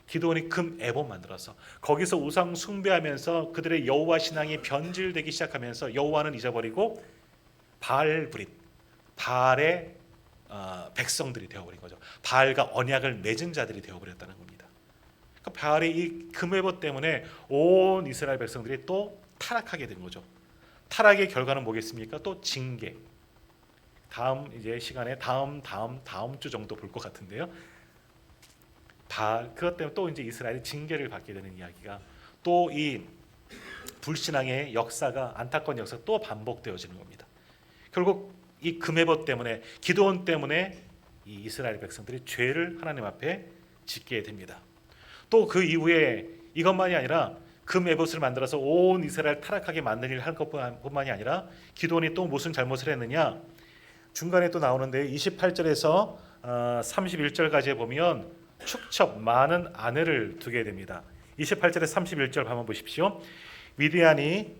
기드온이 금 에봇 만들어서 거기서 우상 숭배하면서 그들의 여호와 신앙이 변질되기 시작하면서 여호와는 잊어버리고 바알 브릿, 바알의 백성들이 되어버린 거죠. 바알과 언약을 맺은 자들이 되어버렸다는 겁니다. 그러니까 바알의 이 금에봇 때문에 온 이스라엘 백성들이 또 타락하게 된 거죠. 타락의 결과는 뭐겠습니까? 또 징계. 다음 이제 시간에 다음 주 정도 볼 것 같은데요. 그것 때문에 또 이제 이스라엘이 징계를 받게 되는 이야기가, 또 이 불신앙의 역사가, 안타까운 역사가 또 반복되어지는 겁니다. 결국 이 금에봇 때문에, 기드온 때문에 이 이스라엘 백성들이 죄를 하나님 앞에 짓게 됩니다. 또 그 이후에 이것만이 아니라 금에봇을 만들어서 온 이스라엘 타락하게 만든 일을 할 것뿐만이 아니라 기드온이 또 무슨 잘못을 했느냐, 중간에 또 나오는데 28절에서 31절까지 보면 축첩 많은 아내를 두게 됩니다. 28절에 31절 한번 보십시오. 미디안이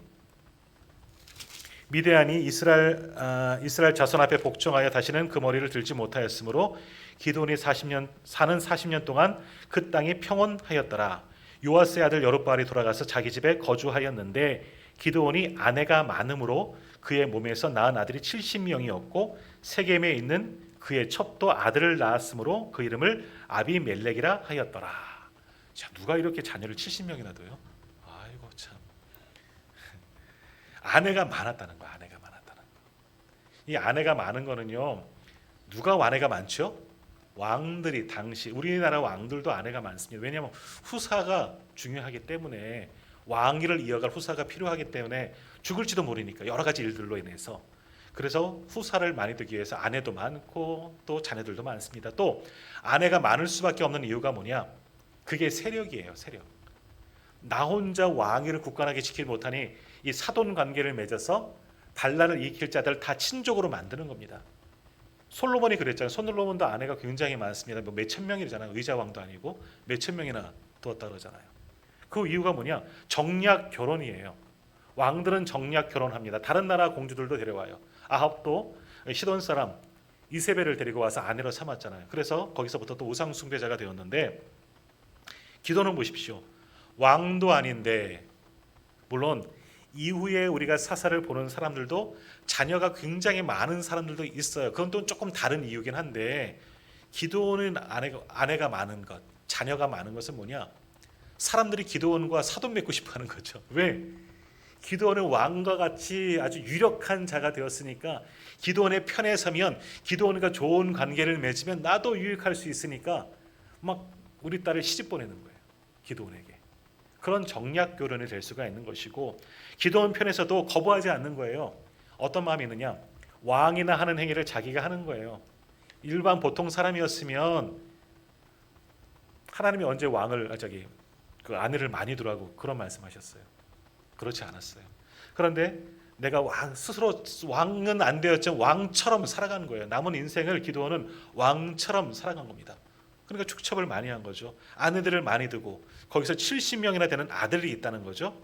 이스라엘 자손 앞에 복종하여 다시는 그 머리를 들지 못하였으므로 기드온이 40년 동안 그 땅이 평온하였더라. 요아스의 아들 여룹바알이 돌아가서 자기 집에 거주하였는데 기드온이 아내가 많음으로 그의 몸에서 낳은 아들이 70명이었고 세겜에 있는 그의 첩도 아들을 낳았으므로 그 이름을 아비멜렉이라 하였더라. 자, 누가 이렇게 자녀를 70명이나 둬요? 아이고 참. 아내가 많았다는 거야. 아내가 많았다는 거. 이 아내가 많은 거는요, 누가 아내가 많죠? 왕들이, 당시 우리나라 왕들도 아내가 많습니다. 왜냐하면 후사가 중요하기 때문에, 왕위를 이어갈 후사가 필요하기 때문에, 죽을지도 모르니까 여러 가지 일들로 인해서. 그래서 후사를 많이 두기 위해서 아내도 많고 또 자녀들도 많습니다. 또 아내가 많을 수밖에 없는 이유가 뭐냐? 그게 세력이에요. 세력. 나 혼자 왕위를 굳건하게 지키지 못하니 이 사돈 관계를 맺어서 반란을 일으킬 자들 다 친족으로 만드는 겁니다. 솔로몬이 그랬잖아요. 솔로몬도 아내가 굉장히 많습니다. 뭐 몇천 명이잖아요. 의자왕도 아니고 몇천 명이나 두었다 그러잖아요. 그 이유가 뭐냐? 정략 결혼이에요. 왕들은 정략 결혼합니다. 다른 나라 공주들도 데려와요. 아합도 시돈 사람 이세벨을 데리고 와서 아내로 삼았잖아요. 그래서 거기서부터 또 우상 숭배자가 되었는데, 기도는 보십시오. 왕도 아닌데, 물론 이후에 우리가 사사를 보는 사람들도 자녀가 굉장히 많은 사람들도 있어요. 그건 또 조금 다른 이유긴 한데, 기도는 아내가 많은 것, 자녀가 많은 것은 뭐냐? 사람들이 기도원과 사돈 맺고 싶어하는 거죠. 왜? 기드온은 왕과 같이 아주 유력한 자가 되었으니까, 기드온의 편에 서면, 기드온과 좋은 관계를 맺으면 나도 유익할 수 있으니까 막 우리 딸을 시집 보내는 거예요. 기드온에게. 그런 정략 결혼이 될 수가 있는 것이고, 기드온 편에서도 거부하지 않는 거예요. 어떤 마음이 있느냐? 왕이나 하는 행위를 자기가 하는 거예요. 일반 보통 사람이었으면 하나님이 언제 그 아내를 많이 두라고 그런 말씀하셨어요? 그렇지 않았어요. 그런데 내가 스스로 왕은 안 되었지만 왕처럼 살아가는 거예요. 남은 인생을 기드온은 왕처럼 살아간 겁니다. 그러니까 축첩을 많이 한 거죠. 아내들을 많이 두고 거기서 70명이나 되는 아들이 있다는 거죠.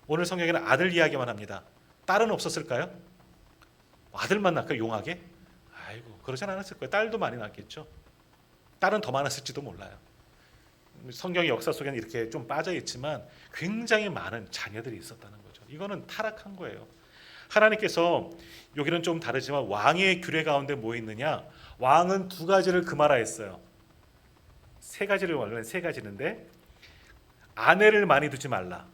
오늘 성경에는 아들 이야기만 합니다. 딸은 없었을까요? 아들만 낳을까, 용하게? 아이고, 그러진 않았을 거예요. 딸도 많이 낳았겠죠. 딸은 더 많았을지도 몰라요. 성경의 역사 속에는 이렇게 좀 빠져 있지만 굉장히 많은 자녀들이 있었다는 거죠. 이거는 타락한 거예요. 하나님께서, 여기는 좀 다르지만 왕의 규례 가운데 뭐 있느냐? 왕은 두 가지를 금하라 했어요. 세 가지를, 원래는 세 가지인데, 아내를 많이 두지 말라.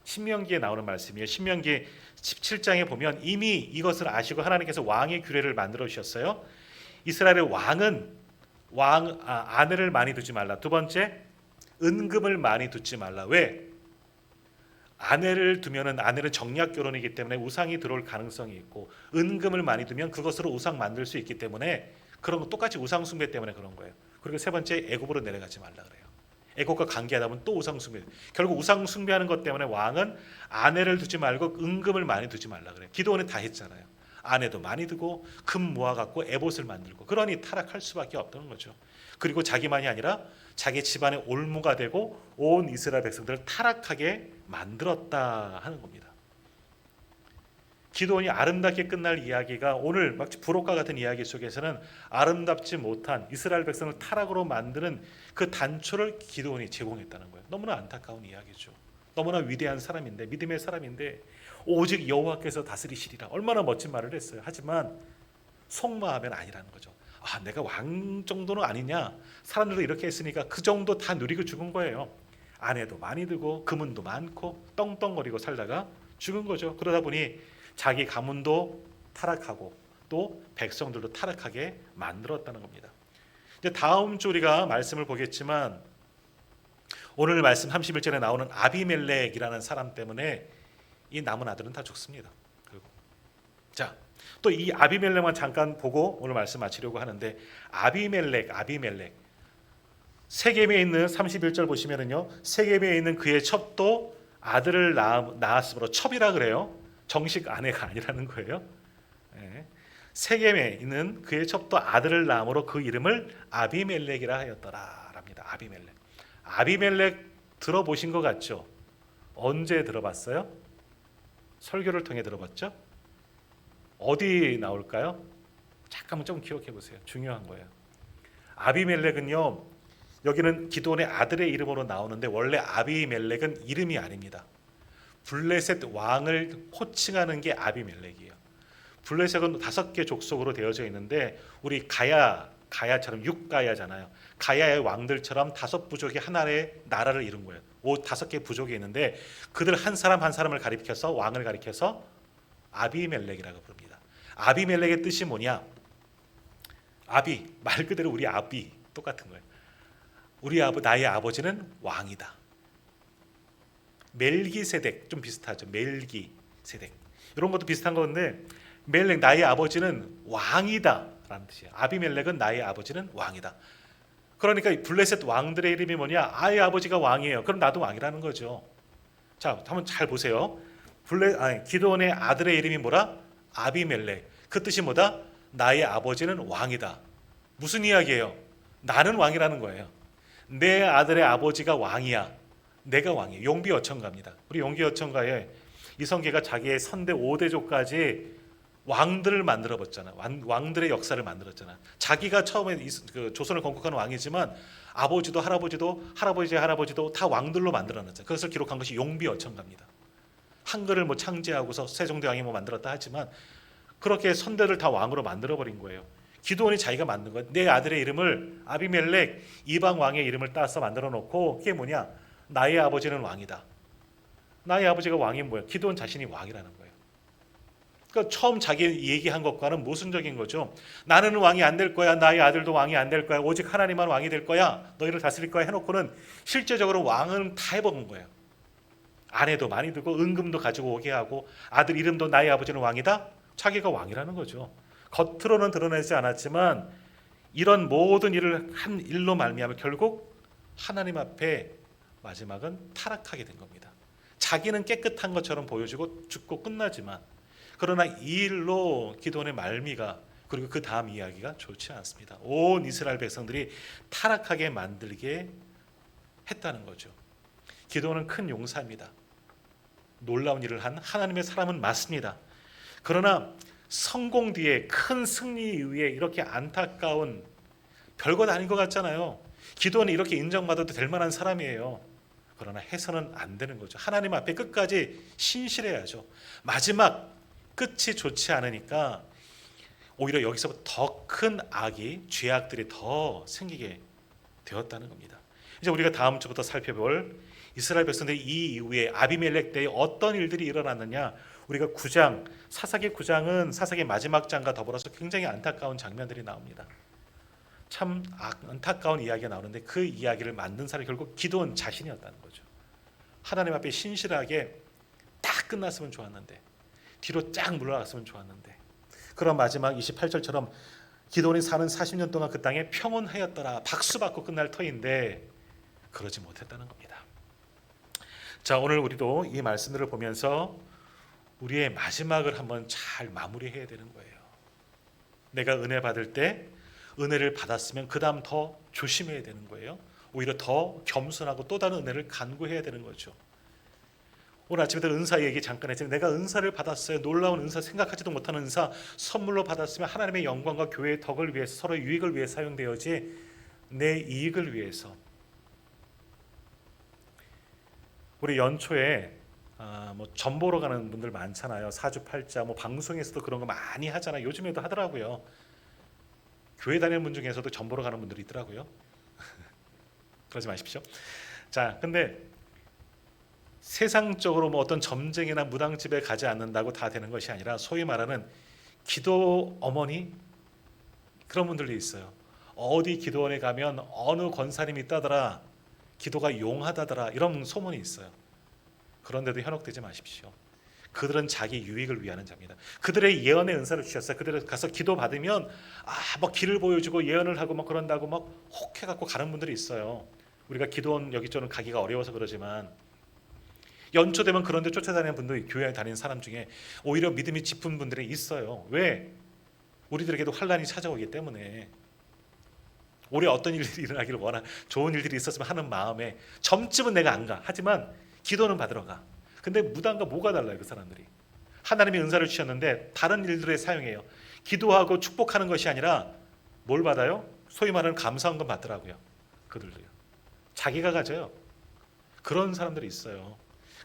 신명기에 나오는 말씀이에요. 신명기 17장에 보면 이미 이것을 아시고 하나님께서 왕의 규례를 만들어 주셨어요. 이스라엘의 왕은 아내를 많이 두지 말라. 두 번째, 은금을 많이 두지 말라. 왜? 아내를 두면은, 아내는 정략 결혼이기 때문에 우상이 들어올 가능성이 있고, 은금을 많이 두면 그것으로 우상 만들 수 있기 때문에, 그런 거 똑같이 우상 숭배 때문에 그런 거예요. 그리고 세 번째, 애굽으로 내려가지 말라 그래요. 애국과 관계하다 보면 또 우상 숭배. 결국 우상 숭배하는 것 때문에 왕은 아내를 두지 말고 은금을 많이 두지 말라 그래요. 기도원은 다 했잖아요. 아내도 많이 두고 금 모아갖고 에봇을 만들고 그러니 타락할 수밖에 없다는 거죠. 그리고 자기만이 아니라 자기 집안의 올무가 되고 온 이스라엘 백성들을 타락하게 만들었다 하는 겁니다. 기도원이 아름답게 끝날 이야기가 오늘 마치 부록과 같은 이야기 속에서는 아름답지 못한 이스라엘 백성을 타락으로 만드는 그 단초를 기도원이 제공했다는 거예요. 너무나 안타까운 이야기죠. 너무나 위대한 사람인데, 믿음의 사람인데 오직 여호와께서 다스리시리라, 얼마나 멋진 말을 했어요. 하지만 속마음은 아니라는 거죠. 아, 내가 왕 정도는 아니냐, 사람들도 이렇게 했으니까 그 정도 다 누리고 죽은 거예요. 아내도 많이 두고 금은도 많고 떵떵거리고 살다가 죽은 거죠. 그러다 보니 자기 가문도 타락하고 또 백성들도 타락하게 만들었다는 겁니다. 이제 다음 주 우리가 말씀을 보겠지만 오늘 말씀 31절에 나오는 아비멜렉이라는 사람 때문에 이 남은 아들은 다 죽습니다. 자, 또 이 아비멜렉만 잠깐 보고 오늘 말씀 마치려고 하는데, 아비멜렉 세겜에 있는 31절 보시면은요, 세겜에 있는 그의 첩도 아들을 낳았으므로, 첩이라 그래요. 정식 아내가 아니라는 거예요. 세겜에 있는 그의 첩도 아들을 낳음으로 그 이름을 아비멜렉이라 하였더라랍니다. 아비멜렉 들어보신 것 같죠? 언제 들어봤어요? 설교를 통해 들어봤죠? 어디 나올까요? 잠깐만 좀 기억해 보세요. 중요한 거예요. 아비멜렉은요, 여기는 기드온의 아들의 이름으로 나오는데 원래 아비멜렉은 이름이 아닙니다. 블레셋 왕을 호칭하는 게 아비멜렉이에요. 블레셋은 5개 족속으로 되어져 있는데 우리 가야처럼 6가야잖아요. 가야의 왕들처럼 5부족이 하나의 나라를 이룬 거예요. 5개 부족이 있는데 그들 한 사람 한 사람을 가리켜서 왕을 가리켜서 아비멜렉이라고 부릅니다. 아비멜렉의 뜻이 뭐냐? 아비, 말 그대로 우리 아비, 똑같은 거예요. 나의 아버지는 왕이다. 멜기세덱, 좀 비슷하죠. 멜기세덱, 이런 것도 비슷한 건데, 멜렉, 나의 아버지는 왕이다 라는 뜻이에요. 아비멜렉은 나의 아버지는 왕이다. 그러니까 블레셋 왕들의 이름이 뭐냐? 아의 아버지가 왕이에요. 그럼 나도 왕이라는 거죠. 자, 한번 잘 보세요. 기드온의 아들의 이름이 뭐라? 아비멜렉. 그 뜻이 뭐다? 나의 아버지는 왕이다. 무슨 이야기예요? 나는 왕이라는 거예요. 내 아들의 아버지가 왕이야. 내가 왕이에요. 용비어천가입니다. 우리 용비어천가에 이성계가 자기의 선대 5대조까지 왕들을 만들어봤잖아. 왕들의 역사를 만들었잖아. 자기가 처음에 조선을 건국한 왕이지만 아버지도 할아버지도 다 왕들로 만들어놨잖아. 그것을 기록한 것이 용비어천가입니다. 한글을 창제하고서 세종대왕이 만들었다 하지만 그렇게 선대를 다 왕으로 만들어버린 거예요. 기드온이 자기가 만든 거예요. 내 아들의 이름을 아비멜렉, 이방 왕의 이름을 따서 만들어 놓고, 그게 뭐냐? 나의 아버지는 왕이다. 나의 아버지가 왕이 뭐야? 기드온 자신이 왕이라는 거예요. 그러니까 처음 자기 얘기한 것과는 모순적인 거죠. 나는 왕이 안 될 거야. 나의 아들도 왕이 안 될 거야. 오직 하나님만 왕이 될 거야. 너희를 다스릴 거야 해놓고는 실제적으로 왕은 다 해먹은 거예요. 아내도 많이 두고 은금도 가지고 오게 하고 아들 이름도 나의 아버지는 왕이다. 자기가 왕이라는 거죠. 겉으로는 드러내지 않았지만 이런 모든 일을 한 일로 말미암아 결국 하나님 앞에 마지막은 타락하게 된 겁니다. 자기는 깨끗한 것처럼 보여주고 죽고 끝나지만, 그러나 이 일로 기드온의 말미가, 그리고 그 다음 이야기가 좋지 않습니다. 온 이스라엘 백성들이 타락하게 만들게 했다는 거죠. 기드온은 큰 용사입니다. 놀라운 일을 한 하나님의 사람은 맞습니다. 그러나 성공 뒤에, 큰 승리 이후에 이렇게 안타까운, 별것 아닌 것 같잖아요. 기드온이 이렇게 인정받아도 될 만한 사람이에요. 그러나 해서는 안 되는 거죠. 하나님 앞에 끝까지 신실해야죠. 마지막 끝이 좋지 않으니까 오히려 여기서부터 더 큰 악이, 죄악들이 더 생기게 되었다는 겁니다. 이제 우리가 다음 주부터 살펴볼 이스라엘 백성들이 이 이후에 아비멜렉 때에 어떤 일들이 일어났느냐, 우리가 9장, 사사기 9장은 사사기 마지막 장과 더불어서 굉장히 안타까운 장면들이 나옵니다. 참 안타까운 이야기가 나오는데 그 이야기를 만든 사람이 결국 기드온 자신이었다는 거죠. 하나님 앞에 신실하게 딱 끝났으면 좋았는데, 뒤로 쫙 물러갔으면 좋았는데, 그런 마지막 28절처럼 기드온이 사는 40년 동안 그 땅에 평온하였더라, 박수받고 끝날 터인데 그러지 못했다는 겁니다. 자, 오늘 우리도 이 말씀들을 보면서 우리의 마지막을 한번 잘 마무리해야 되는 거예요. 내가 은혜 받을 때 은혜를 받았으면 그 다음 더 조심해야 되는 거예요. 오히려 더 겸손하고 또 다른 은혜를 간구해야 되는 거죠. 오늘 아침에도 은사 얘기 잠깐 했지만 내가 은사를 받았어요. 놀라운 은사, 생각하지도 못하는 은사 선물로 받았으면 하나님의 영광과 교회의 덕을 위해서, 서로의 유익을 위해 사용되어지 내 이익을 위해서. 우리 연초에 점 보러 가는 분들 많잖아요. 사주팔자 방송에서도 그런 거 많이 하잖아요. 요즘에도 하더라고요. 교회 다니는 분 중에서도 점 보러 가는 분들이 있더라고요. 그러지 마십시오. 자, 근데 세상적으로 어떤 점쟁이나 무당집에 가지 않는다고 다 되는 것이 아니라 소위 말하는 기도 어머니 그런 분들이 있어요. 어디 기도원에 가면 어느 권사님이 있다더라, 기도가 용하다더라, 이런 소문이 있어요. 그런데도 현혹되지 마십시오. 그들은 자기 유익을 위하는 자입니다. 그들의 예언의 은사를 주셨어요. 그들을 가서 기도 받으면 길을 보여주고 예언을 하고 그런다고 혹해갖고 가는 분들이 있어요. 우리가 기도원 여기저기 가기가 어려워서 그러지만 연초되면 그런데 쫓아다니는 분들이 교회에 다니는 사람 중에 오히려 믿음이 짙은 분들이 있어요. 왜? 우리들에게도 환란이 찾아오기 때문에. 올해 어떤 일들이 일어나기를 좋은 일들이 있었으면 하는 마음에 점집은 내가 안 가. 하지만 기도는 받으러 가. 근데 무당과 뭐가 달라요? 그 사람들이 하나님의 은사를 주셨는데 다른 일들에 사용해요. 기도하고 축복하는 것이 아니라 뭘 받아요? 소위 말하는 감사원금 받더라고요. 그들도요. 자기가 가져요. 그런 사람들이 있어요.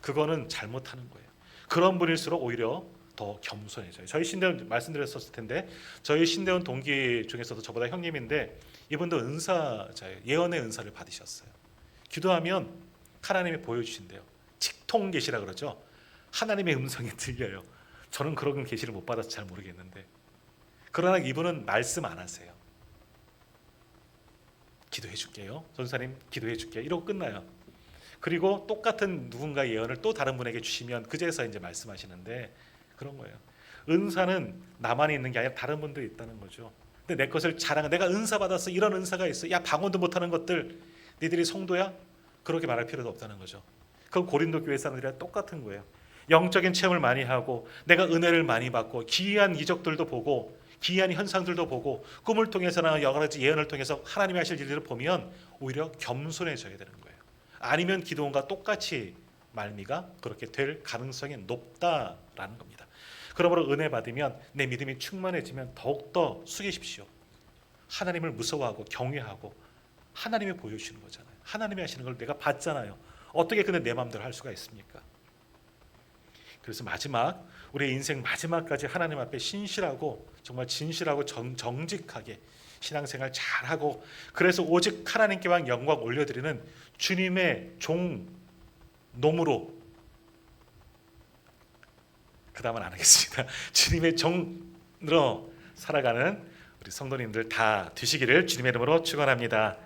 그거는 잘못하는 거예요. 그런 분일수록 오히려 더 겸손해져요. 저희 신대원 말씀드렸었을 텐데 저희 신대원 동기 중에서도 저보다 형님인데 이분도 은사자예요. 예언의 은사를 받으셨어요. 기도하면 하나님이 보여주신대요. 직통 계시라 그러죠. 하나님의 음성이 들려요. 저는 그런 계시를 못 받아서 잘 모르겠는데 그러나 이분은 말씀 안 하세요. 기도해 줄게요. 전사님 기도해 줄게요. 이러고 끝나요. 그리고 똑같은 누군가의 예언을 또 다른 분에게 주시면 그제서 이제 말씀하시는데 그런 거예요. 은사는 나만이 있는 게 아니라 다른 분도 있다는 거죠. 근데 내 것을 자랑해. 내가 은사 받았어. 이런 은사가 있어. 야, 방언도 못하는 것들 니들이 성도야? 그렇게 말할 필요도 없다는 거죠. 그건 고린도 교회 사람들이랑 똑같은 거예요. 영적인 체험을 많이 하고 내가 은혜를 많이 받고 기이한 이적들도 보고 기이한 현상들도 보고 꿈을 통해서나 여러 가지 예언을 통해서 하나님이 하실 일들을 보면 오히려 겸손해져야 되는 거예요. 아니면 기도원과 똑같이 말미가 그렇게 될 가능성이 높다라는 겁니다. 그러므로 은혜 받으면 내 믿음이 충만해지면 더욱더 숙이십시오. 하나님을 무서워하고 경외하고 하나님이 보여주시는 거잖아요. 하나님이 하시는 걸 내가 봤잖아요. 어떻게 근데 내 마음대로 할 수가 있습니까? 그래서 마지막 우리의 인생 마지막까지 하나님 앞에 신실하고 정말 진실하고 정직하게 신앙생활 잘하고 그래서 오직 하나님께만 영광 올려드리는 주님의 종 놈으로 그 다음은 안 하겠습니다. 주님의 종으로 살아가는 우리 성도님들 다 되시기를 주님의 이름으로 축원합니다.